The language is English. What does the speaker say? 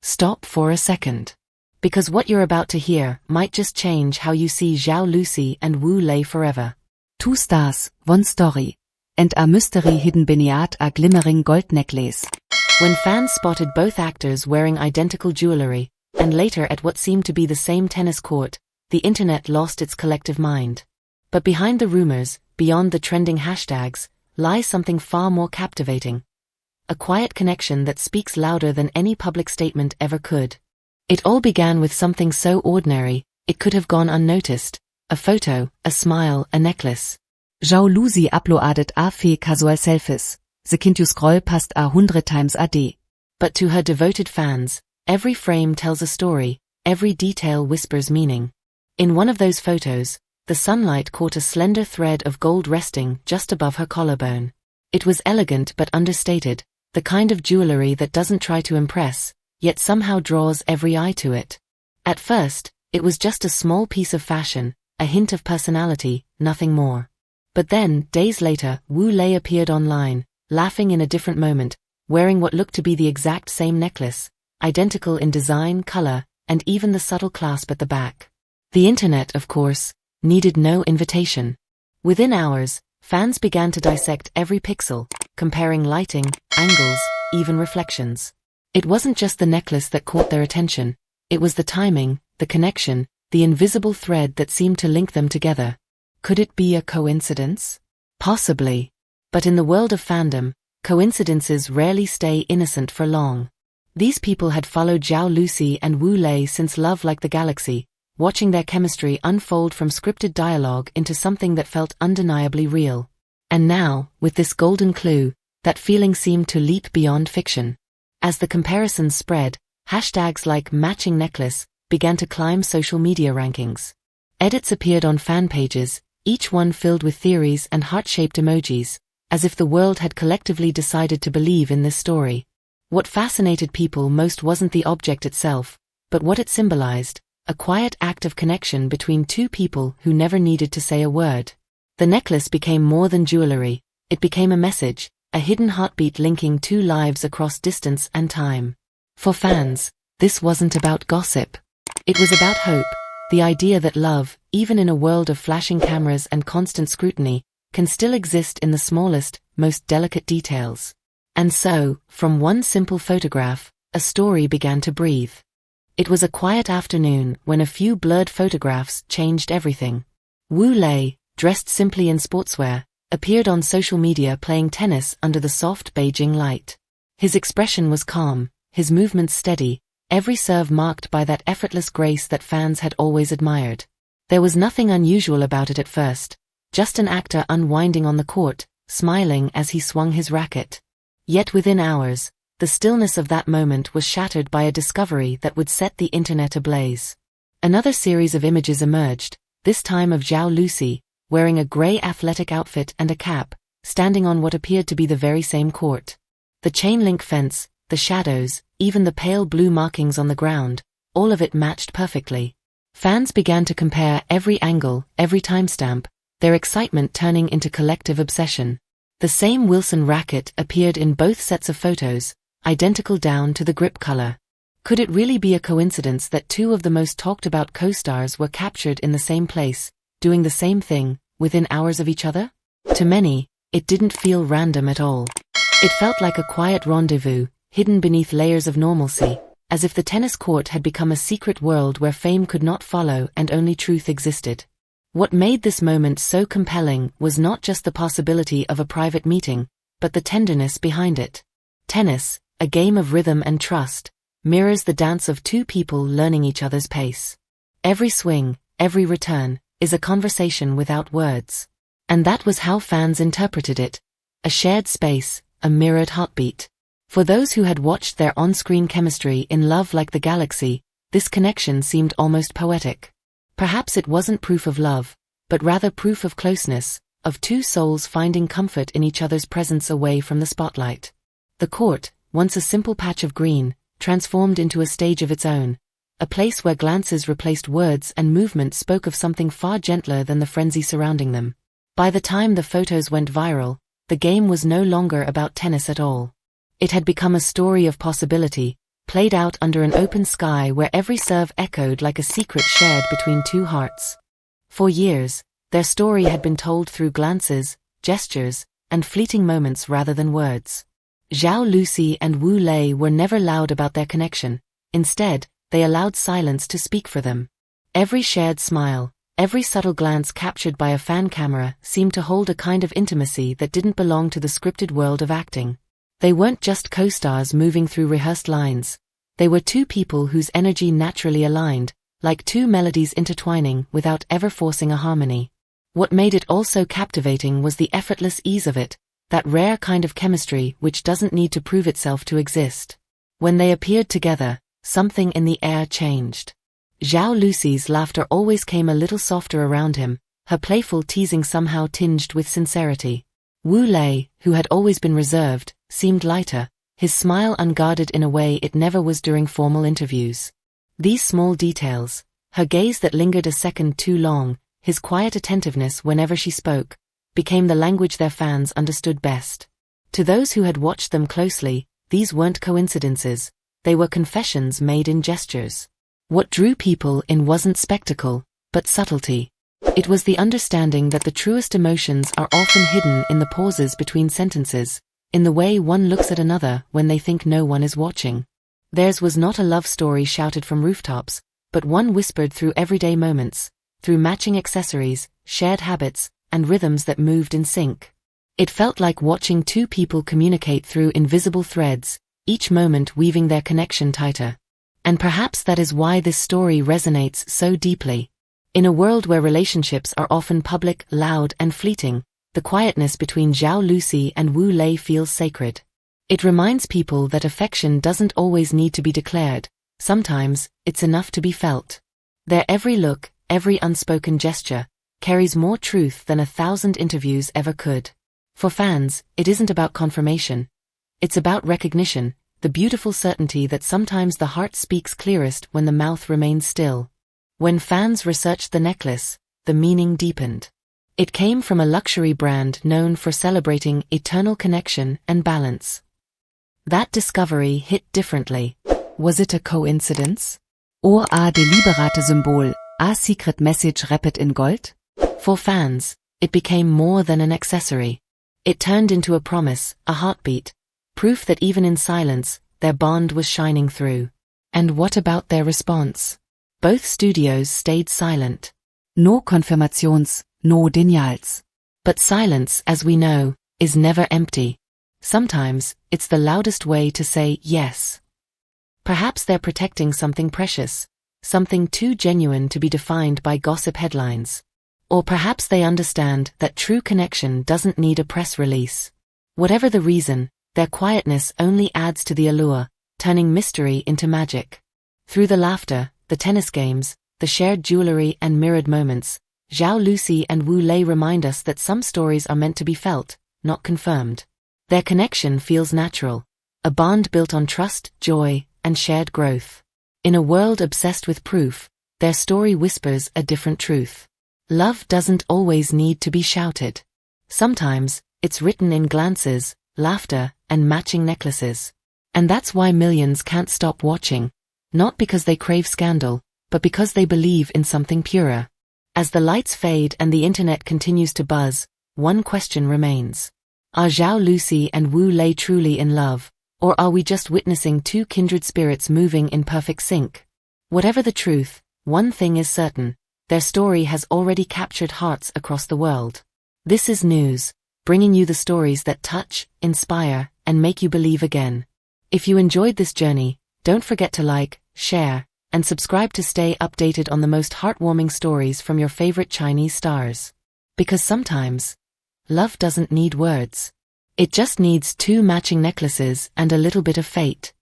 Stop for a second. Because what you're about to hear might just change how you see Zhao Lusi and Wu Lei forever. Two stars, one story. And a mystery hidden beneath a glimmering gold necklace. When fans spotted both actors wearing identical jewelry, and later at what seemed to be the same tennis court, the internet lost its collective mind. But behind the rumors, beyond the trending hashtags, lies something far more captivating. A quiet connection that speaks louder than any public statement ever could. It all began with something so ordinary, it could have gone unnoticed. A photo, a smile, a necklace. Zhao Lusi uploadet a fe casual selfies. The kind you scroll past 100 times a day. But to her devoted fans, every frame tells a story, every detail whispers meaning. In one of those photos, the sunlight caught a slender thread of gold resting just above her collarbone. It was elegant but understated, the kind of jewelry that doesn't try to impress, yet somehow draws every eye to it. At first, it was just a small piece of fashion, a hint of personality, nothing more. But then, days later, Wu Lei appeared online, laughing in a different moment, wearing what looked to be the exact same necklace, identical in design, color, and even the subtle clasp at the back. The internet, of course, needed no invitation. Within hours, fans began to dissect every pixel, comparing lighting, angles, even reflections. It wasn't just the necklace that caught their attention, it was the timing, the connection, the invisible thread that seemed to link them together. Could it be a coincidence? Possibly. But in the world of fandom, coincidences rarely stay innocent for long. These people had followed Zhao Lusi and Wu Lei since Love Like the Galaxy, watching their chemistry unfold from scripted dialogue into something that felt undeniably real. And now, with this golden clue, that feeling seemed to leap beyond fiction. As the comparisons spread, hashtags like matching necklace began to climb social media rankings. Edits appeared on fan pages, each one filled with theories and heart-shaped emojis, as if the world had collectively decided to believe in this story. What fascinated people most wasn't the object itself, but what it symbolized, a quiet act of connection between two people who never needed to say a word. The necklace became more than jewelry, it became a message, a hidden heartbeat linking two lives across distance and time. For fans, this wasn't about gossip. It was about hope, the idea that love, even in a world of flashing cameras and constant scrutiny, can still exist in the smallest, most delicate details. And so, from one simple photograph, a story began to breathe. It was a quiet afternoon when a few blurred photographs changed everything. Wu Lei, dressed simply in sportswear, appeared on social media playing tennis under the soft Beijing light. His expression was calm, his movements steady, every serve marked by that effortless grace that fans had always admired. There was nothing unusual about it at first, just an actor unwinding on the court, smiling as he swung his racket. Yet within hours, the stillness of that moment was shattered by a discovery that would set the internet ablaze. Another series of images emerged, this time of Zhao Lusi, wearing a grey athletic outfit and a cap, standing on what appeared to be the very same court. The chain-link fence, the shadows, even the pale blue markings on the ground, all of it matched perfectly. Fans began to compare every angle, every timestamp, their excitement turning into collective obsession. The same Wilson racket appeared in both sets of photos, identical down to the grip color. Could it really be a coincidence that two of the most talked about co-stars were captured in the same place, doing the same thing, within hours of each other? To many, it didn't feel random at all. It felt like a quiet rendezvous, hidden beneath layers of normalcy, as if the tennis court had become a secret world where fame could not follow and only truth existed. What made this moment so compelling was not just the possibility of a private meeting, but the tenderness behind it. Tennis, a game of rhythm and trust, mirrors the dance of two people learning each other's pace. Every swing, every return, is a conversation without words. And that was how fans interpreted it. A shared space, a mirrored heartbeat. For those who had watched their on-screen chemistry in Love Like the Galaxy, this connection seemed almost poetic. Perhaps it wasn't proof of love, but rather proof of closeness, of two souls finding comfort in each other's presence away from the spotlight. The court, once a simple patch of green, transformed into a stage of its own, a place where glances replaced words and movement spoke of something far gentler than the frenzy surrounding them. By the time the photos went viral, the game was no longer about tennis at all. It had become a story of possibility, played out under an open sky where every serve echoed like a secret shared between two hearts. For years, their story had been told through glances, gestures, and fleeting moments rather than words. Zhao Lusi and Wu Lei were never loud about their connection. Instead, they allowed silence to speak for them. Every shared smile, every subtle glance captured by a fan camera seemed to hold a kind of intimacy that didn't belong to the scripted world of acting. They weren't just co-stars moving through rehearsed lines. They were two people whose energy naturally aligned, like two melodies intertwining without ever forcing a harmony. What made it all so captivating was the effortless ease of it, that rare kind of chemistry which doesn't need to prove itself to exist. When they appeared together, something in the air changed. Zhao Lusi's laughter always came a little softer around him, her playful teasing somehow tinged with sincerity. Wu Lei, who had always been reserved, seemed lighter, his smile unguarded in a way it never was during formal interviews. These small details, her gaze that lingered a second too long, his quiet attentiveness whenever she spoke, became the language their fans understood best. To those who had watched them closely, these weren't coincidences, they were confessions made in gestures. What drew people in wasn't spectacle, but subtlety. It was the understanding that the truest emotions are often hidden in the pauses between sentences, in the way one looks at another when they think no one is watching. Theirs was not a love story shouted from rooftops, but one whispered through everyday moments, through matching accessories, shared habits, and rhythms that moved in sync. It felt like watching two people communicate through invisible threads, each moment weaving their connection tighter. And perhaps that is why this story resonates so deeply. In a world where relationships are often public, loud, and fleeting, the quietness between Zhao Lusi and Wu Lei feels sacred. It reminds people that affection doesn't always need to be declared, sometimes, it's enough to be felt. Their every look, every unspoken gesture, carries more truth than 1,000 interviews ever could. For fans, it isn't about confirmation. It's about recognition, the beautiful certainty that sometimes the heart speaks clearest when the mouth remains still. When fans researched the necklace, the meaning deepened. It came from a luxury brand known for celebrating eternal connection and balance. That discovery hit differently. Was it a coincidence? Or a deliberate Symbol, a secret message wrapped in gold? For fans, it became more than an accessory. It turned into a promise, a heartbeat, proof that even in silence, their bond was shining through. And what about their response? Both studios stayed silent. No confirmations, no denials. But silence, as we know, is never empty. Sometimes, it's the loudest way to say yes. Perhaps they're protecting something precious, something too genuine to be defined by gossip headlines. Or perhaps they understand that true connection doesn't need a press release. Whatever the reason, their quietness only adds to the allure, turning mystery into magic. Through the laughter, the tennis games, the shared jewelry and mirrored moments, Zhao Lusi and Wu Lei remind us that some stories are meant to be felt, not confirmed. Their connection feels natural, a bond built on trust, joy, and shared growth. In a world obsessed with proof, their story whispers a different truth. Love doesn't always need to be shouted. Sometimes, it's written in glances, laughter, and matching necklaces. And that's why millions can't stop watching, not because they crave scandal, but because they believe in something purer. As the lights fade and the internet continues to buzz, one question remains. Are Zhao Lusi and Wu Lei truly in love, or are we just witnessing two kindred spirits moving in perfect sync? Whatever the truth, one thing is certain, their story has already captured hearts across the world. This is News, bringing you the stories that touch, inspire, and make you believe again. If you enjoyed this journey, don't forget to like, share, and subscribe to stay updated on the most heartwarming stories from your favorite Chinese stars. Because sometimes, love doesn't need words. It just needs two matching necklaces and a little bit of fate.